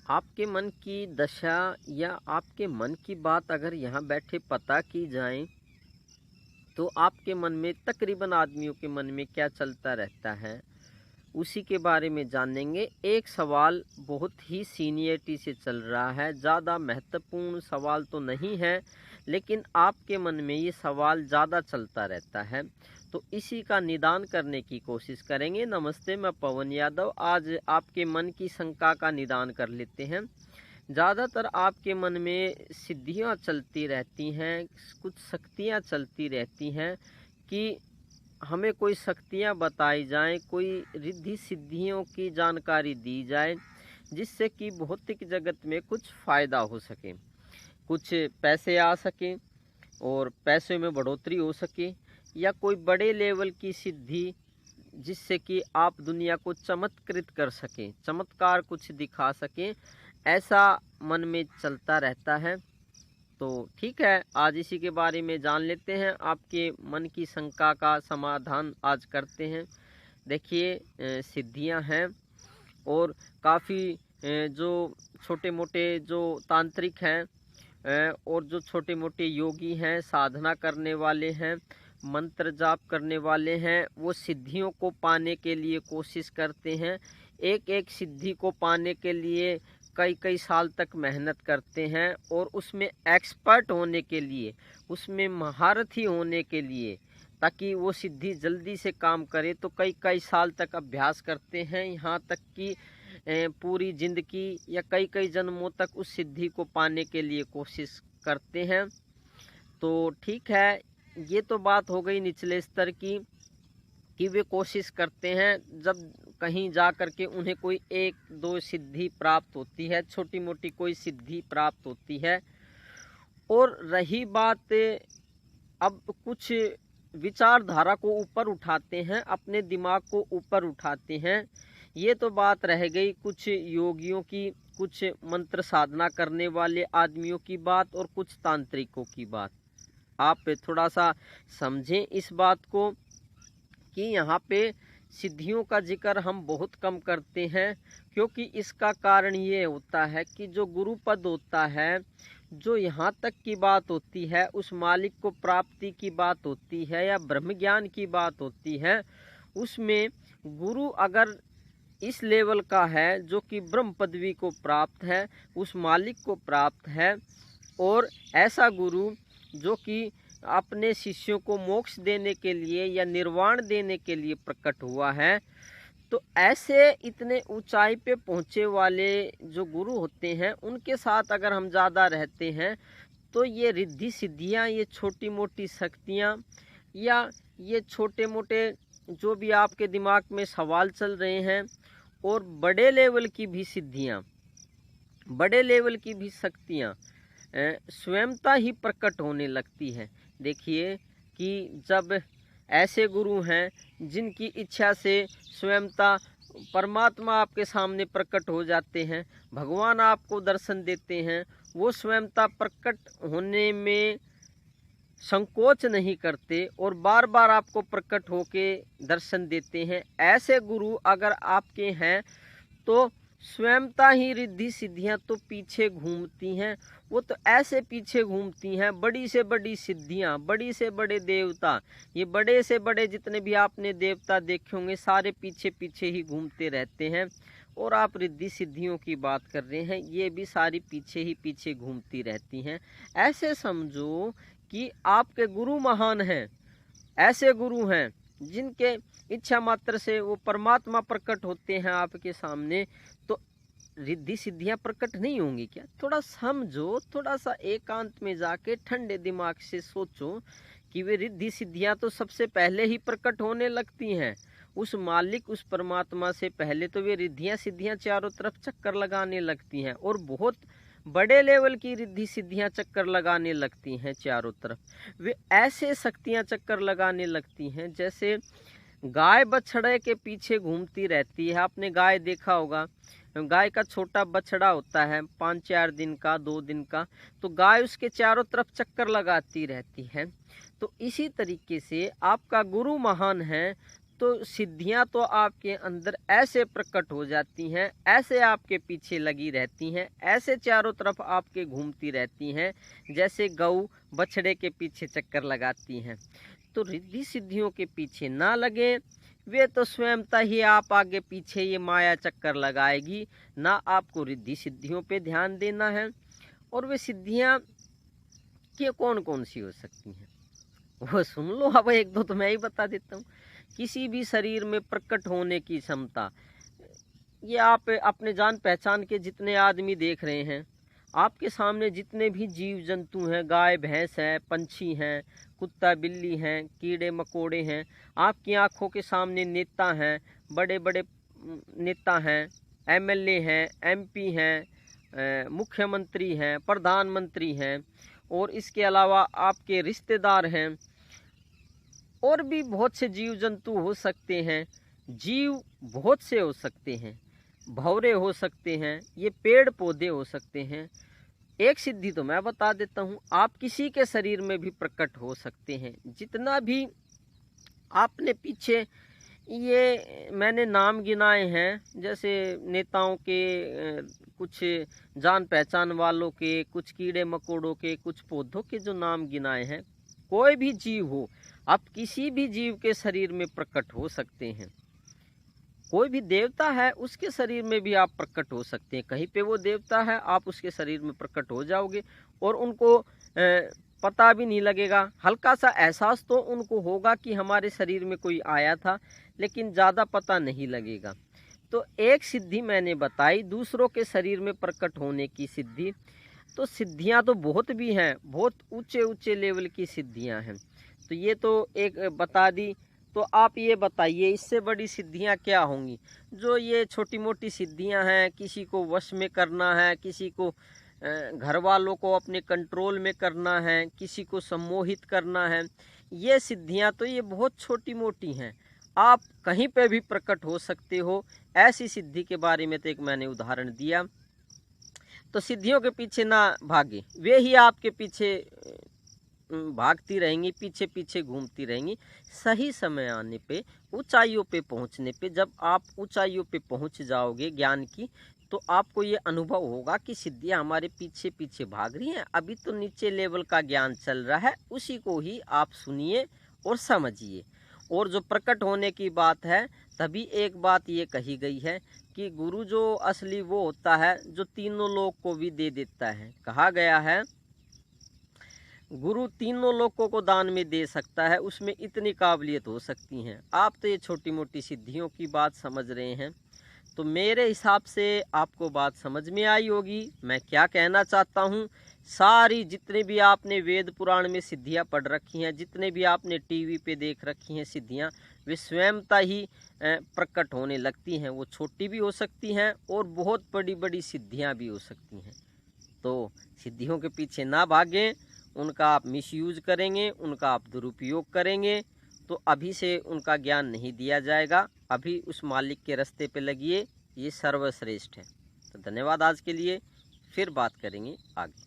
आपके मन की दशा या आपके मन की बात अगर यहाँ बैठे पता की जाए तो आपके मन में तकरीबन आदमियों के मन में क्या चलता रहता है उसी के बारे में जानेंगे। एक सवाल बहुत ही सीनियरिटी से चल रहा है, ज़्यादा महत्वपूर्ण सवाल तो नहीं है लेकिन आपके मन में ये सवाल ज़्यादा चलता रहता है, तो इसी का निदान करने की कोशिश करेंगे। नमस्ते, मैं पवन यादव। आज आपके मन की शंका का निदान कर लेते हैं। ज़्यादातर आपके मन में सिद्धियां चलती रहती हैं, कुछ शक्तियां चलती रहती हैं कि हमें कोई शक्तियां बताई जाएं, कोई रिद्धि सिद्धियों की जानकारी दी जाए जिससे कि भौतिक जगत में कुछ फ़ायदा हो सके, कुछ पैसे आ सकें और पैसे में बढ़ोतरी हो सके, या कोई बड़े लेवल की सिद्धि जिससे कि आप दुनिया को चमत्कृत कर सकें, चमत्कार कुछ दिखा सकें, ऐसा मन में चलता रहता है। तो ठीक है, आज इसी के बारे में जान लेते हैं, आपके मन की शंका का समाधान आज करते हैं। देखिए, सिद्धियां हैं और काफ़ी जो छोटे मोटे जो तांत्रिक हैं और जो छोटे मोटे योगी हैं, साधना करने वाले हैं, मंत्र जाप करने वाले हैं, वो सिद्धियों को पाने के लिए कोशिश करते हैं। एक एक सिद्धि को पाने के लिए कई कई साल तक मेहनत करते हैं और उसमें एक्सपर्ट होने के लिए, उसमें महारथी होने के लिए, ताकि वो सिद्धि जल्दी से काम करे तो कई कई साल तक अभ्यास करते हैं। यहाँ तक कि पूरी ज़िंदगी या कई कई जन्मों तक उस सिद्धि को पाने के लिए कोशिश करते हैं। तो ठीक है, ये तो बात हो गई निचले स्तर की कि वे कोशिश करते हैं, जब कहीं जा कर के उन्हें कोई एक दो सिद्धि प्राप्त होती है, छोटी मोटी कोई सिद्धि प्राप्त होती है। और रही बात, अब कुछ विचारधारा को ऊपर उठाते हैं, अपने दिमाग को ऊपर उठाते हैं। ये तो बात रह गई कुछ योगियों की, कुछ मंत्र साधना करने वाले आदमियों की बात और कुछ तांत्रिकों की बात। आप थोड़ा सा समझें इस बात को कि यहाँ पे सिद्धियों का जिक्र हम बहुत कम करते हैं, क्योंकि इसका कारण ये होता है कि जो गुरु पद होता है, जो यहाँ तक की बात होती है, उस मालिक को प्राप्ति की बात होती है या ब्रह्म ज्ञान की बात होती है, उसमें गुरु अगर इस लेवल का है जो कि ब्रह्म पदवी को प्राप्त है, उस मालिक को प्राप्त है, और ऐसा गुरु जो कि अपने शिष्यों को मोक्ष देने के लिए या निर्वाण देने के लिए प्रकट हुआ है, तो ऐसे इतने ऊंचाई पे पहुँचे वाले जो गुरु होते हैं, उनके साथ अगर हम ज़्यादा रहते हैं तो ये रिद्धि सिद्धियाँ, ये छोटी मोटी शक्तियाँ या ये छोटे मोटे जो भी आपके दिमाग में सवाल चल रहे हैं, और बड़े लेवल की भी सिद्धियाँ, बड़े लेवल की भी शक्तियाँ स्वयंता ही प्रकट होने लगती है। देखिए कि जब ऐसे गुरु हैं जिनकी इच्छा से स्वयंता परमात्मा आपके सामने प्रकट हो जाते हैं, भगवान आपको दर्शन देते हैं, वो स्वयंता प्रकट होने में संकोच नहीं करते और बार बार आपको प्रकट होके दर्शन देते हैं। ऐसे गुरु अगर आपके हैं तो स्वयंता ही रिद्धि सिद्धियां तो पीछे घूमती हैं, वो तो ऐसे पीछे घूमती हैं। बड़ी से बड़ी सिद्धियां, बड़ी से बड़े देवता, ये बड़े से बड़े जितने भी आपने देवता देखे होंगे, सारे पीछे पीछे ही घूमते रहते हैं। और आप रिद्धि सिद्धियों की बात कर रहे हैं, ये भी सारी पीछे ही पीछे घूमती रहती हैं। ऐसे समझो कि आपके गुरु महान हैं, ऐसे गुरु हैं जिनके इच्छा मात्र से वो परमात्मा प्रकट होते हैं आपके सामने, तो रिद्धि सिद्धियां प्रकट नहीं होंगी क्या? थोड़ा समझो, थोड़ा सा एकांत में जाके ठंडे दिमाग से सोचो कि वे रिद्धि सिद्धियां तो सबसे पहले ही प्रकट होने लगती हैं। उस मालिक, उस परमात्मा से पहले तो वे रिद्धियां सिद्धियां चारों तरफ चक्कर लगाने लगती हैं, और बहुत बड़े लेवल की रिद्धि सिद्धियां चक्कर लगाने लगती हैं चारों तरफ। वे ऐसे शक्तियां चक्कर लगाने लगती हैं जैसे गाय बछड़े के पीछे घूमती रहती है। आपने गाय देखा होगा, गाय का छोटा बछड़ा होता है 5-4 दिन का, 2 दिन का, तो गाय उसके चारों तरफ चक्कर लगाती रहती है। तो इसी तरीके से आपका गुरु महान है तो सिद्धियां तो आपके अंदर ऐसे प्रकट हो जाती हैं, ऐसे आपके पीछे लगी रहती हैं, ऐसे चारों तरफ आपके घूमती रहती हैं, जैसे गऊ बछड़े के पीछे चक्कर लगाती हैं। तो रिद्धि सिद्धियों के पीछे ना लगे, वे तो स्वयंता ही आप आगे पीछे ये माया चक्कर लगाएगी। ना आपको रिद्धि सिद्धियों पे ध्यान देना है। और वे सिद्धियां ये कौन कौन सी हो सकती हैं वो सुन लो। अब एक दो तो मैं ही बता देता हूँ। किसी भी शरीर में प्रकट होने की क्षमता, ये आप अपने जान पहचान के जितने आदमी देख रहे हैं, आपके सामने जितने भी जीव जंतु हैं, गाय भैंस हैं, पंछी हैं, कुत्ता बिल्ली हैं, कीड़े मकोड़े हैं, आपकी आंखों के सामने नेता हैं, बड़े बड़े नेता हैं, एमएलए हैं, एमपी हैं, मुख्यमंत्री हैं, प्रधानमंत्री हैं, और इसके अलावा आपके रिश्तेदार हैं, और भी बहुत से जीव जंतु हो सकते हैं। जीव बहुत से हो सकते हैं, भंवरे हो सकते हैं, ये पेड़ पौधे हो सकते हैं। एक सिद्धि तो मैं बता देता हूँ, आप किसी के शरीर में भी प्रकट हो सकते हैं। जितना भी आपने पीछे ये मैंने नाम गिनाए हैं, जैसे नेताओं के, कुछ जान पहचान वालों के, कुछ कीड़े मकोड़ों के, कुछ पौधों के जो नाम गिनाए हैं, कोई भी जीव हो, आप किसी भी जीव के शरीर में प्रकट हो सकते हैं। कोई भी देवता है, उसके शरीर में भी आप प्रकट हो सकते हैं। कहीं पे वो देवता है, आप उसके शरीर में प्रकट हो जाओगे और उनको पता भी नहीं लगेगा। हल्का सा एहसास तो उनको होगा कि हमारे शरीर में कोई आया था, लेकिन ज़्यादा पता नहीं लगेगा। तो एक सिद्धि मैंने बताई, दूसरों के शरीर में प्रकट होने की सिद्धि। तो सिद्धियां तो बहुत भी हैं, बहुत ऊंचे ऊंचे लेवल की सिद्धियां हैं। तो ये तो एक बता दी। तो आप ये बताइए, इससे बड़ी सिद्धियां क्या होंगी? जो ये छोटी मोटी सिद्धियां हैं, किसी को वश में करना है, किसी को घर वालों को अपने कंट्रोल में करना है, किसी को सम्मोहित करना है, ये सिद्धियां तो ये बहुत छोटी मोटी हैं। आप कहीं पे भी प्रकट हो सकते हो। ऐसी सिद्धि के बारे में तो एक मैंने उदाहरण दिया। तो सिद्धियों के पीछे ना भागे, वे ही आपके पीछे भागती रहेंगी, पीछे पीछे घूमती रहेंगी। सही समय आने पे, ऊंचाइयों पे पहुंचने पे, जब आप ऊंचाइयों पे पहुंच जाओगे ज्ञान की, तो आपको ये अनुभव होगा कि सिद्धियां हमारे पीछे पीछे भाग रही हैं। अभी तो नीचे लेवल का ज्ञान चल रहा है, उसी को ही आप सुनिए और समझिए। और जो प्रकट होने की बात है, तभी एक बात ये कही गई है कि गुरु जो असली वो होता है जो तीनों लोक को भी दे देता है। कहा गया है गुरु तीनों लोकों को दान में दे सकता है, उसमें इतनी काबिलियत हो सकती है। आप तो ये छोटी मोटी सिद्धियों की बात समझ रहे हैं। तो मेरे हिसाब से आपको बात समझ में आई होगी। मैं क्या कहना चाहता हूँ, सारी जितने भी आपने वेद पुराण में सिद्धियाँ पढ़ रखी हैं, जितने भी आपने टीवी पे देख रखी हैं सिद्धियाँ, वे स्वयंता ही प्रकट होने लगती हैं। वो छोटी भी हो सकती हैं और बहुत बड़ी बड़ी सिद्धियाँ भी हो सकती हैं। तो सिद्धियों के पीछे ना भागें, उनका आप मिसयूज करेंगे, उनका आप दुरुपयोग करेंगे, तो अभी से उनका ज्ञान नहीं दिया जाएगा। अभी उस मालिक के रास्ते पे लगिए, ये सर्वश्रेष्ठ है। तो धन्यवाद आज के लिए, फिर बात करेंगे आगे।